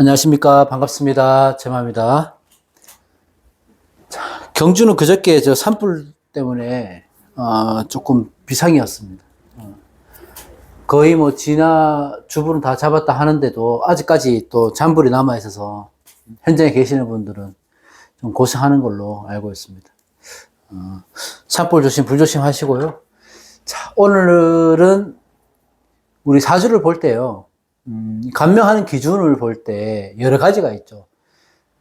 안녕하십니까. 반갑습니다. 제마입니다. 경주는 그저께 저 산불 때문에 조금 비상이었습니다. 거의 뭐 주부는 다 잡았다 하는데도 아직까지 또 잔불이 남아 있어서 현장에 계시는 분들은 좀 고생하는 걸로 알고 있습니다. 산불 조심, 불 조심 하시고요. 자, 오늘은 우리 사주를 볼 때요. 감명하는 기준을 볼 때 여러 가지가 있죠.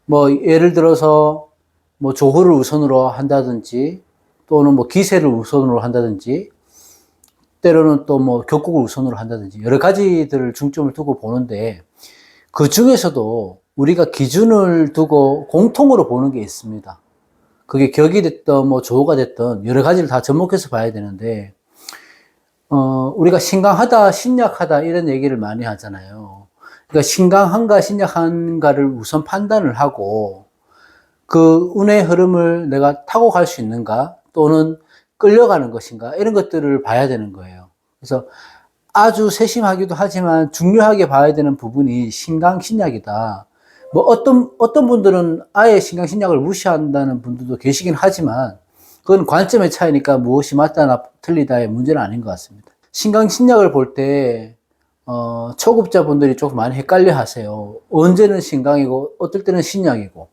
뭐 예를 들어서 뭐 조후를 우선으로 한다든지 또는 뭐 기세를 우선으로 한다든지 때로는 또 뭐 격국을 우선으로 한다든지 여러 가지들을 중점을 두고 보는데 그 중에서도 우리가 기준을 두고 공통으로 보는 게 있습니다. 그게 격이 됐든 뭐 조후가 됐든 여러 가지를 다 접목해서 봐야 되는데 우리가 신강하다, 신약하다 이런 얘기를 많이 하잖아요. 그러니까 신강한가, 신약한가를 우선 판단을 하고 그 운의 흐름을 내가 타고 갈 수 있는가 또는 끌려가는 것인가 이런 것들을 봐야 되는 거예요. 그래서 아주 세심하기도 하지만 중요하게 봐야 되는 부분이 신강, 신약이다. 뭐 어떤 분들은 아예 신강, 신약을 무시한다는 분들도 계시긴 하지만 그건 관점의 차이니까 무엇이 맞다나 틀리다의 문제는 아닌 것 같습니다. 신강, 신약을 볼 때, 초급자분들이 조금 많이 헷갈려 하세요. 언제는 신강이고, 어떨 때는 신약이고,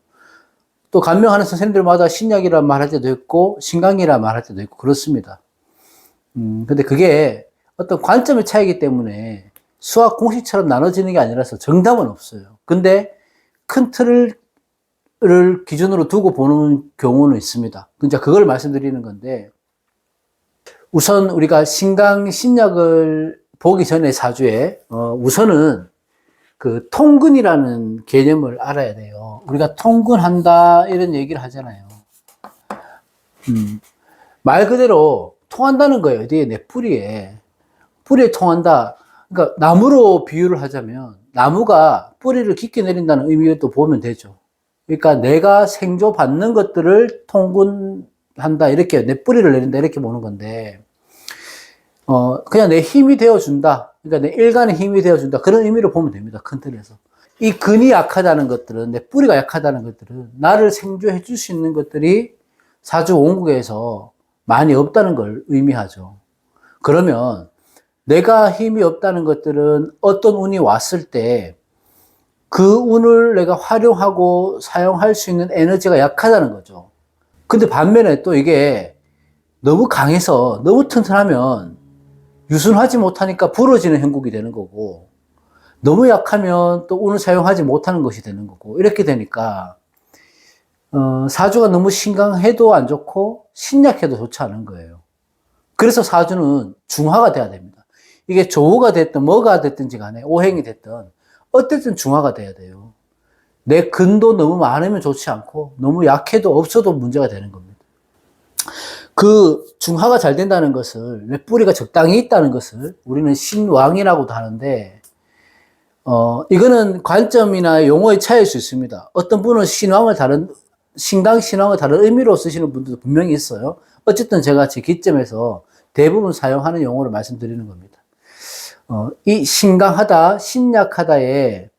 또 감명하는 선생님들마다 신약이라 말할 때도 있고, 신강이라 말할 때도 있고, 그렇습니다. 근데 그게 어떤 관점의 차이기 때문에 수학 공식처럼 나눠지는 게 아니라서 정답은 없어요. 근데 큰 틀을 기준으로 두고 보는 경우는 있습니다. 진짜 그걸 말씀드리는 건데, 우선 우리가 신강, 신약을 보기 전에 사주에, 우선은 그 통근이라는 개념을 알아야 돼요. 우리가 통근한다, 이런 얘기를 하잖아요. 말 그대로 통한다는 거예요. 어디에? 내 뿌리에. 뿌리에 통한다. 그러니까 나무로 비유를 하자면, 나무가 뿌리를 깊게 내린다는 의미로 보면 되죠. 그러니까 내가 생조받는 것들을 통근한다. 이렇게 내 뿌리를 내린다. 이렇게 보는 건데, 그냥 내 힘이 되어준다. 그러니까 내 일간의 힘이 되어준다. 그런 의미로 보면 됩니다. 큰 틀에서. 이 근이 약하다는 것들은, 내 뿌리가 약하다는 것들은, 나를 생조해 줄 수 있는 것들이 사주 원국에서 많이 없다는 걸 의미하죠. 그러면 내가 힘이 없다는 것들은 어떤 운이 왔을 때 그 운을 내가 활용하고 사용할 수 있는 에너지가 약하다는 거죠. 근데 반면에 또 이게 너무 강해서 너무 튼튼하면 유순하지 못하니까 부러지는 형국이 되는 거고, 너무 약하면 또 운을 사용하지 못하는 것이 되는 거고, 이렇게 되니까 사주가 너무 신강해도 안 좋고 신약해도 좋지 않은 거예요. 그래서 사주는 중화가 돼야 됩니다. 이게 조후가 됐든 뭐가 됐든지 간에 오행이 됐든 어쨌든 중화가 돼야 돼요. 내 근도 너무 많으면 좋지 않고 너무 약해도 없어도 문제가 되는 겁니다. 그 중화가 잘 된다는 것을, 내 뿌리가 적당히 있다는 것을 우리는 신왕이라고도 하는데, 이거는 관점이나 용어의 차이일 수 있습니다. 어떤 분은 신강, 신왕을 다른 의미로 쓰시는 분들도 분명히 있어요. 어쨌든 제가 제 기점에서 대부분 사용하는 용어를 말씀드리는 겁니다. 이 신강하다, 신약하다의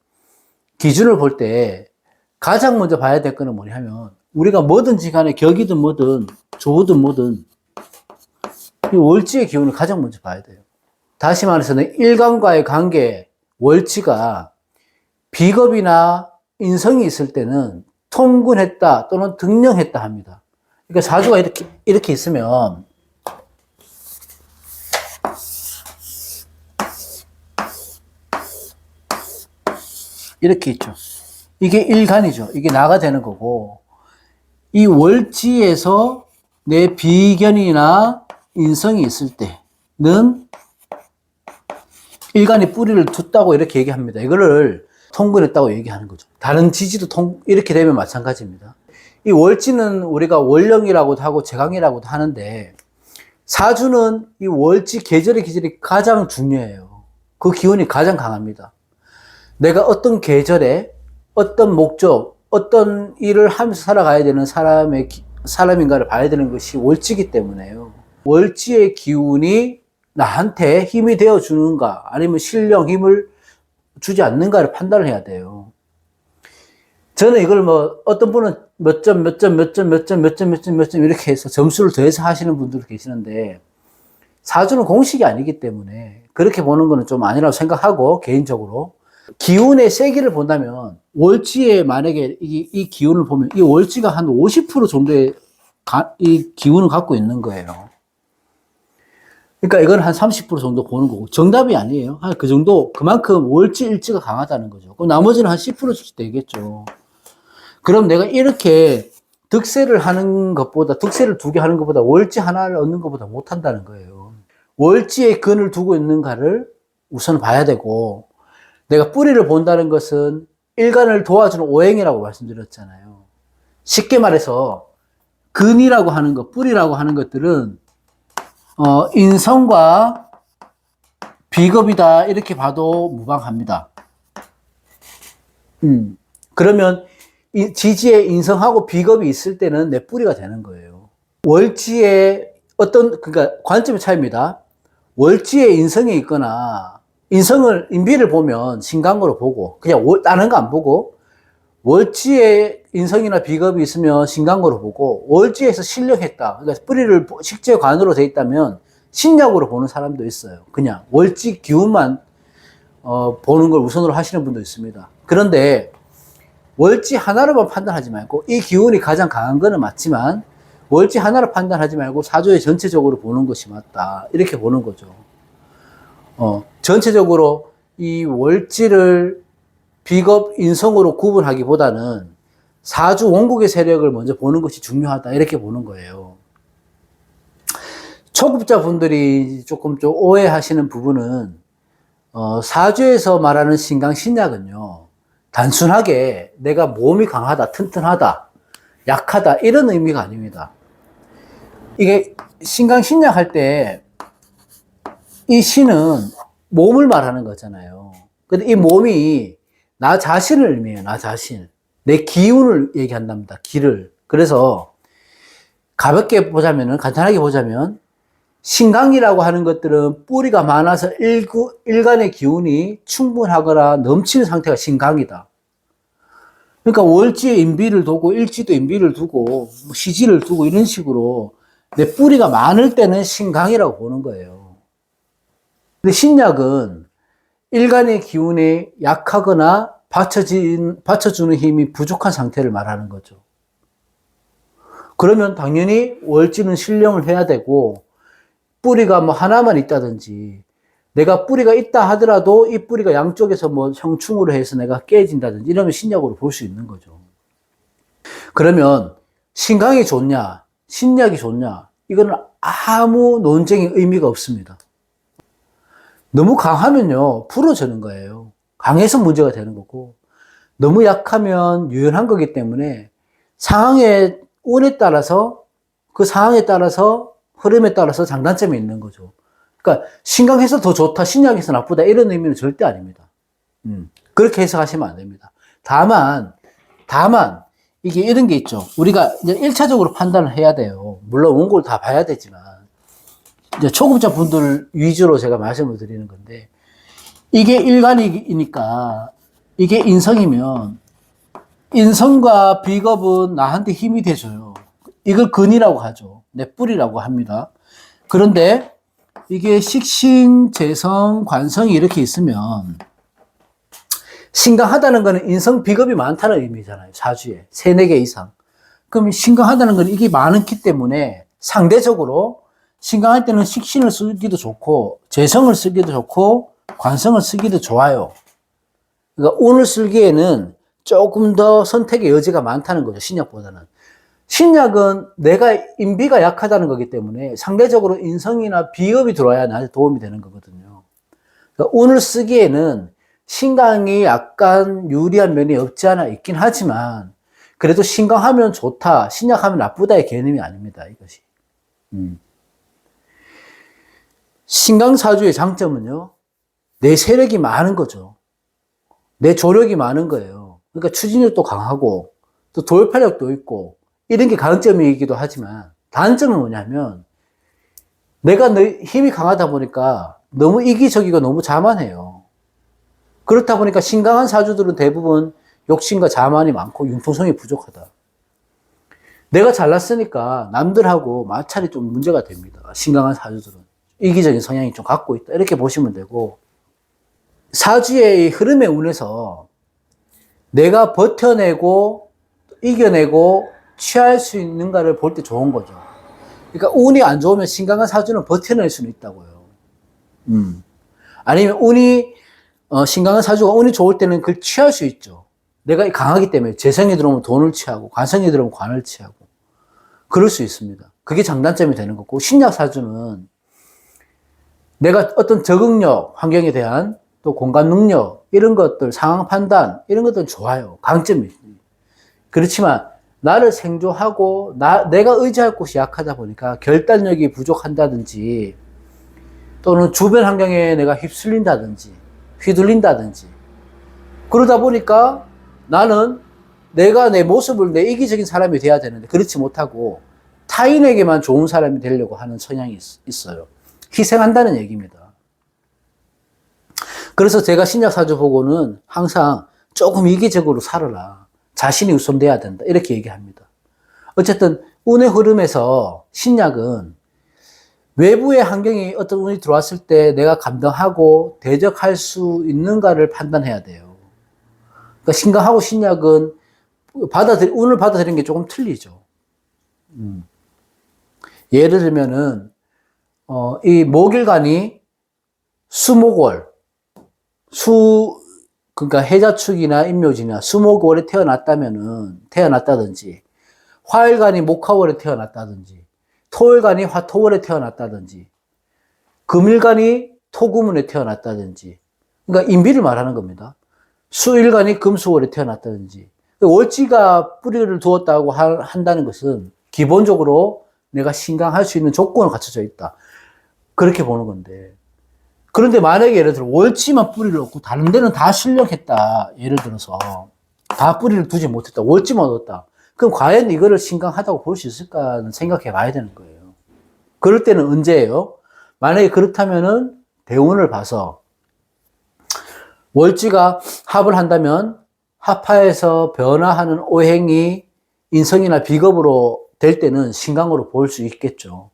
기준을 볼 때 가장 먼저 봐야 될 거는 뭐냐면, 우리가 뭐든지 간에 격이든 뭐든 조든 뭐든 이 월지의 기운을 가장 먼저 봐야 돼요. 다시 말해서 일간과의 관계, 월지가 비겁이나 인성이 있을 때는 통근했다 또는 등령했다 합니다. 그러니까 사주가 이렇게 있으면 이렇게 있죠. 이게 일간이죠. 이게 나가 되는 거고, 이 월지에서 내 비견이나 인성이 있을 때는 일간이 뿌리를 뒀다고 이렇게 얘기합니다. 이거를 통근했다고 얘기하는 거죠. 다른 지지도 이렇게 되면 마찬가지입니다. 이 월지는 우리가 월령이라고도 하고 제강이라고도 하는데, 사주는 이 월지 계절의 기절이 가장 중요해요. 그 기운이 가장 강합니다. 내가 어떤 계절에 어떤 목적, 어떤 일을 하면서 살아가야 되는 사람인가를 봐야 되는 것이 월지이기 때문에요. 월지의 기운이 나한테 힘이 되어 주는가, 아니면 신령 힘을 주지 않는가를 판단을 해야 돼요. 저는 이걸 뭐 어떤 분은 몇 점, 몇 점, 몇 점, 몇 점, 몇 점, 몇 점, 몇 점 이렇게 해서 점수를 더해서 하시는 분들 계시는데 사주는 공식이 아니기 때문에 그렇게 보는 거는 좀 아니라고 생각하고 개인적으로 기운의 세기를 본다면 월지에 만약에 이 기운을 보면 이 월지가 한 50% 정도의 이 기운을 갖고 있는 거예요. 그러니까 이건 한 30% 정도 보는 거고 정답이 아니에요. 한 그 정도 그만큼 월지 일지가 강하다는 거죠. 그럼 나머지는 한 10%씩 되겠죠. 그럼 내가 이렇게 득세를 하는 것보다 득세를 두 개 하는 것보다 월지 하나를 얻는 것보다 못한다는 거예요. 월지에 근을 두고 있는가를 우선 봐야 되고 내가 뿌리를 본다는 것은 일간을 도와주는 오행이라고 말씀드렸잖아요. 쉽게 말해서 근이라고 하는 것, 뿌리라고 하는 것들은 인성과 비겁이다 이렇게 봐도 무방합니다. 그러면 지지에 인성하고 비겁이 있을 때는 내 뿌리가 되는 거예요. 월지에 그러니까 관점의 차이입니다. 월지에 인성이 있거나 인비를 보면 신강으로 보고 그냥 다른 거 안 보고 월지에 인성이나 비겁이 있으면 신강으로 보고 월지에서 신력했다. 그러니까 뿌리를 식재관으로 돼 있다면 신약으로 보는 사람도 있어요. 그냥 월지 기운만 보는 걸 우선으로 하시는 분도 있습니다. 그런데 월지 하나로만 판단하지 말고 이 기운이 가장 강한 거는 맞지만 월지 하나로 판단하지 말고 사주에 전체적으로 보는 것이 맞다. 이렇게 보는 거죠. 전체적으로 이 월지를 비겁, 인성으로 구분하기보다는 사주 원국의 세력을 먼저 보는 것이 중요하다. 이렇게 보는 거예요. 초급자 분들이 조금 좀 오해하시는 부분은 사주에서 말하는 신강 신약은요. 단순하게 내가 몸이 강하다, 튼튼하다, 약하다 이런 의미가 아닙니다. 이게 신강 신약 할 때 이 신은 몸을 말하는 거잖아요. 근데 이 몸이 나 자신을 의미해요. 나 자신. 내 기운을 얘기한답니다. 기를. 그래서 가볍게 보자면은 간단하게 보자면 신강이라고 하는 것들은 뿌리가 많아서 일간의 기운이 충분하거나 넘치는 상태가 신강이다. 그러니까 월지에 인비를 두고 일지도 인비를 두고 시지를 두고 이런 식으로 내 뿌리가 많을 때는 신강이라고 보는 거예요. 근데 신약은 일간의 기운이 약하거나 받쳐주는 힘이 부족한 상태를 말하는 거죠. 그러면 당연히 월지는 신령을 해야 되고 뿌리가 뭐 하나만 있다든지 내가 뿌리가 있다 하더라도 이 뿌리가 양쪽에서 뭐 형충으로 해서 내가 깨진다든지 이러면 신약으로 볼 수 있는 거죠. 그러면 신강이 좋냐, 신약이 좋냐, 이거는 아무 논쟁의 의미가 없습니다. 너무 강하면요, 부러지는 거예요. 강해서 문제가 되는 거고, 너무 약하면 유연한 거기 때문에 상황의 운에 따라서, 그 상황에 따라서, 흐름에 따라서 장단점이 있는 거죠. 그러니까, 신강해서 더 좋다, 신약해서 나쁘다, 이런 의미는 절대 아닙니다. 그렇게 해석하시면 안 됩니다. 다만, 이게 이런 게 있죠. 우리가 이제 1차적으로 판단을 해야 돼요. 물론 원고를 다 봐야 되지만, 이제 초급자 분들 위주로 제가 말씀을 드리는 건데, 이게 일간이니까, 이게 인성이면, 인성과 비겁은 나한테 힘이 돼줘요. 이걸 근이라고 하죠. 내 뿌리라고 합니다. 그런데, 이게 식신, 재성, 관성이 이렇게 있으면, 신강하다는 거는 인성, 비겁이 많다는 의미잖아요. 사주에. 3, 4개 이상. 그럼 신강하다는 건 이게 많기 때문에, 상대적으로, 신강할 때는 식신을 쓰기도 좋고, 재성을 쓰기도 좋고, 관성을 쓰기도 좋아요. 그러니까 운을 쓰기에는 조금 더 선택의 여지가 많다는 거죠. 신약보다는. 신약은 내가 인비가 약하다는 거기 때문에 상대적으로 인성이나 비겁이 들어와야 나한테 도움이 되는 거거든요. 그러니까 운을 쓰기에는 신강이 약간 유리한 면이 없지 않아 있긴 하지만, 그래도 신강하면 좋다, 신약하면 나쁘다의 개념이 아닙니다. 이것이. 신강사주의 장점은요, 내 세력이 많은 거죠. 내 조력이 많은 거예요. 그러니까 추진력도 강하고, 또 돌파력도 있고, 이런 게 강점이기도 하지만, 단점은 뭐냐면, 내가 힘이 강하다 보니까 너무 이기적이고 너무 자만해요. 그렇다 보니까 신강한 사주들은 대부분 욕심과 자만이 많고 융통성이 부족하다. 내가 잘났으니까 남들하고 마찰이 좀 문제가 됩니다. 신강한 사주들은. 이기적인 성향이 좀 갖고 있다. 이렇게 보시면 되고, 사주의 흐름의 운에서 내가 버텨내고 이겨내고 취할 수 있는가를 볼 때 좋은 거죠. 그러니까 운이 안 좋으면 신강한 사주는 버텨낼 수는 있다고요. 아니면 신강한 사주가 운이 좋을 때는 그걸 취할 수 있죠. 내가 강하기 때문에 재성이 들어오면 돈을 취하고 관성이 들어오면 관을 취하고 그럴 수 있습니다. 그게 장단점이 되는 거고, 신약 사주는 내가 어떤 적응력, 환경에 대한 또 공감 능력, 이런 것들, 상황 판단, 이런 것들은 좋아요. 강점이 있습니다. 그렇지만 나를 생존하고 내가 의지할 곳이 약하다 보니까 결단력이 부족한다든지 또는 주변 환경에 내가 휩쓸린다든지 휘둘린다든지 그러다 보니까 나는 내가 내 모습을 내 이기적인 사람이 돼야 되는데 그렇지 못하고 타인에게만 좋은 사람이 되려고 하는 성향이 있어요. 희생한다는 얘기입니다. 그래서 제가 신약 사주 보고는 항상 조금 이기적으로 살아라. 자신이 우선돼야 된다. 이렇게 얘기합니다. 어쨌든 운의 흐름에서 신약은 외부의 환경이 어떤 운이 들어왔을 때 내가 감당하고 대적할 수 있는가를 판단해야 돼요. 그러니까 신강하고 신약은 운을 받아들이는 게 조금 틀리죠. 예를 들면은 이 목일간이 수목월 그러니까 해자축이나 임묘지나 수목월에 태어났다든지 화일간이 목화월에 태어났다든지 토일간이 화토월에 태어났다든지 금일간이 토금운에 태어났다든지 그러니까 인비를 말하는 겁니다. 수일간이 금수월에 태어났다든지 월지가 뿌리를 두었다고 한다는 것은 기본적으로 내가 신강할 수 있는 조건을 갖춰져 있다. 그렇게 보는 건데 그런데 만약에 예를 들어 월지만 뿌리를 얻고 다른 데는 다 실력했다. 예를 들어서 다 뿌리를 두지 못했다. 월지만 얻었다. 그럼 과연 이거를 신강하다고 볼 수 있을까는 생각해 봐야 되는 거예요. 그럴 때는 언제예요? 만약에 그렇다면은 대운을 봐서 월지가 합을 한다면 합하에서 변화하는 오행이 인성이나 비겁으로 될 때는 신강으로 볼 수 있겠죠.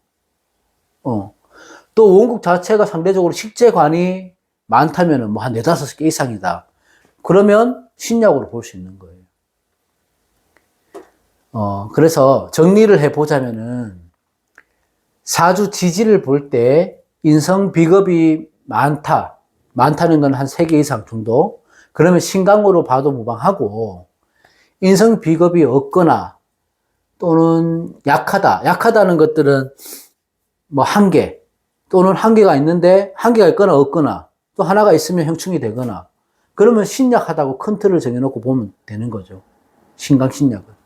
또 원국 자체가 상대적으로 식재관이 많다면 뭐 한 4, 5개 이상이다. 그러면 신약으로 볼 수 있는 거예요. 그래서 정리를 해보자면은 사주 지지를 볼 때 인성 비겁이 많다는 건 한 3개 이상 정도. 그러면 신강으로 봐도 무방하고 인성 비겁이 없거나 또는 약하다는 것들은 뭐 한계 또는 한계가 있는데 한계가 있거나 없거나 또 하나가 있으면 형충이 되거나 그러면 신약하다고 큰 틀을 정해놓고 보면 되는 거죠. 신강 신약은.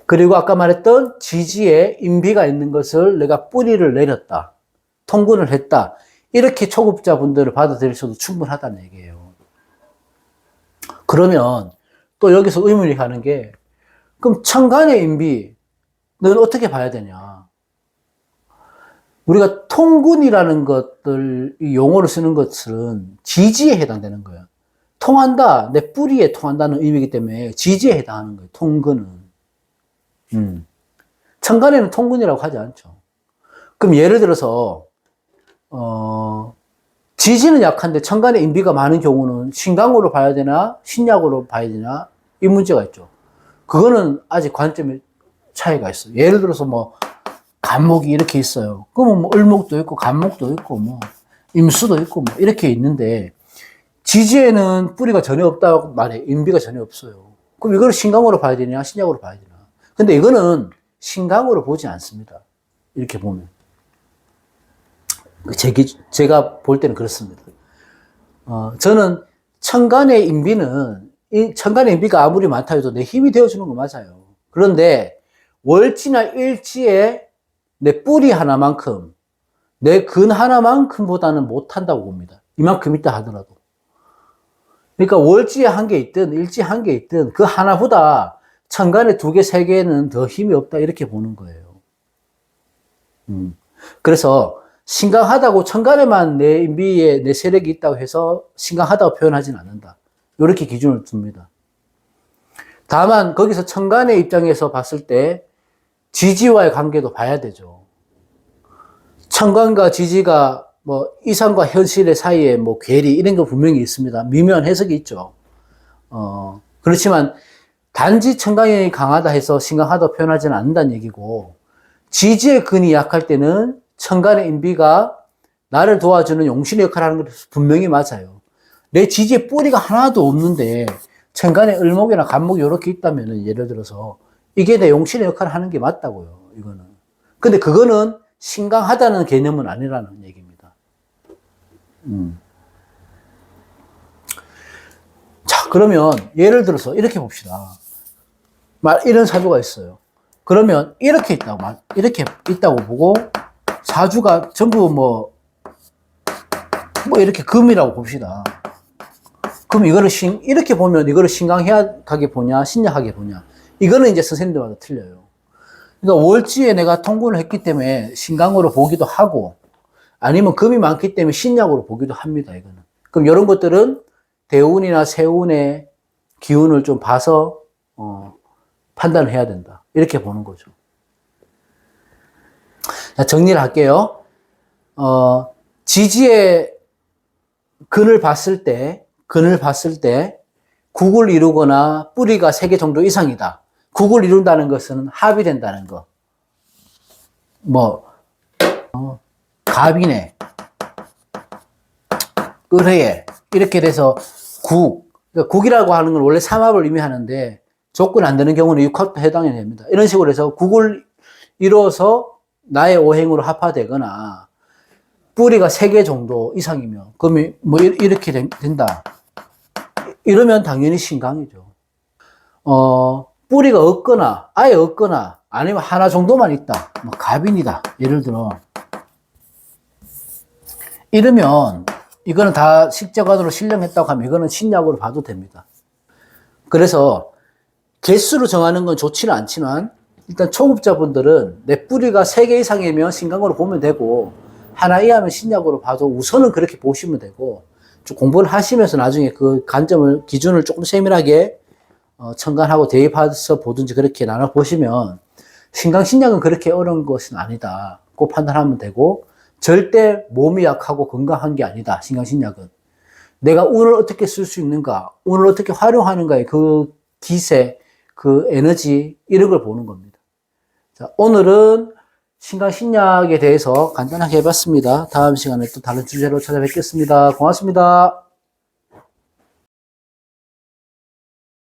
그리고 아까 말했던 지지에 인비가 있는 것을 내가 뿌리를 내렸다. 통근을 했다. 이렇게 초급자분들을 받아들이셔도 충분하다는 얘기예요. 그러면 또 여기서 의문이 가는 게 그럼 천간의 인비는 어떻게 봐야 되냐? 우리가 통근이라는 것들, 용어를 쓰는 것은 지지에 해당되는 거예요. 통한다, 내 뿌리에 통한다는 의미이기 때문에 지지에 해당하는 거예요, 통근은. 천간에는 통근이라고 하지 않죠. 그럼 예를 들어서, 지지는 약한데 천간에 인비가 많은 경우는 신강으로 봐야 되나, 신약으로 봐야 되나, 이 문제가 있죠. 그거는 아직 관점의 차이가 있어요. 예를 들어서 뭐, 간목이 이렇게 있어요. 그러면 뭐 을목도 있고 간목도 있고 뭐 임수도 있고 뭐 이렇게 있는데 지지에는 뿌리가 전혀 없다고 말해. 인비가 전혀 없어요. 그럼 이걸 신강으로 봐야 되냐 신약으로 봐야 되나. 근데 이거는 신강으로 보지 않습니다. 이렇게 보면. 제가 볼 때는 그렇습니다. 저는 천간의 인비가 아무리 많다 해도 내 힘이 되어주는 거 맞아요. 그런데 월지나 일지에 내 뿌리 하나만큼, 내 근 하나만큼보다는 못한다고 봅니다. 이만큼 있다 하더라도. 그러니까 월지에 한 개 있든 일지에 한 개 있든 그 하나보다 천간에 2개, 3개는 더 힘이 없다 이렇게 보는 거예요. 그래서 신강하다고 천간에만 내 인비에 내 세력이 있다고 해서 신강하다고 표현하지는 않는다. 이렇게 기준을 둡니다. 다만 거기서 천간의 입장에서 봤을 때 지지와의 관계도 봐야 되죠. 천간과 지지가 뭐 이상과 현실의 사이에 뭐 괴리 이런 거 분명히 있습니다. 미묘한 해석이 있죠. 그렇지만 단지 천간이 강하다 해서 심각하다고 표현하지는 않는다는 얘기고, 지지의 근이 약할 때는 천간의 인비가 나를 도와주는 용신의 역할을 하는 것이 분명히 맞아요. 내 지지에 뿌리가 하나도 없는데 천간에 을목이나 간목이 이렇게 있다면 예를 들어서 이게 내 용신의 역할을 하는 게 맞다고요. 이거는. 근데 그거는 신강하다는 개념은 아니라는 얘기입니다. 자, 그러면 예를 들어서 이렇게 봅시다. 이런 사주가 있어요. 그러면 이렇게 있다고 보고 사주가 전부 뭐 이렇게 금이라고 봅시다. 그럼 이거를 이렇게 보면 이거를 신강하게 보냐, 신약하게 보냐. 이거는 이제 선생님들마다 틀려요. 그러니까 월지에 내가 통분을 했기 때문에 신강으로 보기도 하고, 아니면 금이 많기 때문에 신약으로 보기도 합니다, 이거는. 그럼 이런 것들은 대운이나 세운의 기운을 좀 봐서, 판단을 해야 된다. 이렇게 보는 거죠. 자, 정리를 할게요. 지지의 근을 봤을 때, 국을 이루거나 뿌리가 3개 정도 이상이다. 국을 이룬다는 것은 합이 된다는 거. 갑이네, 을해에, 이렇게 돼서 그러니까 국이라고 하는 건 원래 삼합을 의미하는데, 조건 안 되는 경우는 육합도 해당이 됩니다. 이런 식으로 해서 국을 이루어서 나의 오행으로 합화되거나, 뿌리가 3개 정도 이상이면, 그러면 뭐 이렇게 된다. 이러면 당연히 신강이죠. 뿌리가 없거나, 아예 없거나, 아니면 하나 정도만 있다. 뭐 갑인이다. 예를 들어. 이러면, 이거는 다 식재관으로 신령했다고 하면 이거는 신약으로 봐도 됩니다. 그래서, 개수로 정하는 건 좋지는 않지만, 일단 초급자분들은 내 뿌리가 3개 이상이면 신강으로 보면 되고, 하나 이하면 신약으로 봐도 우선은 그렇게 보시면 되고, 좀 공부를 하시면서 나중에 그 관점을, 기준을 조금 세밀하게 천간하고 대입해서 보든지 그렇게 나눠 보시면, 신강, 신약은 그렇게 어려운 것은 아니다. 꼭 판단하면 되고, 절대 몸이 약하고 건강한 게 아니다. 신강, 신약은. 내가 운을 어떻게 쓸 수 있는가, 운을 어떻게 활용하는가의 그 기세, 그 에너지, 이런 걸 보는 겁니다. 자, 오늘은 신강, 신약에 대해서 간단하게 해봤습니다. 다음 시간에 또 다른 주제로 찾아뵙겠습니다. 고맙습니다.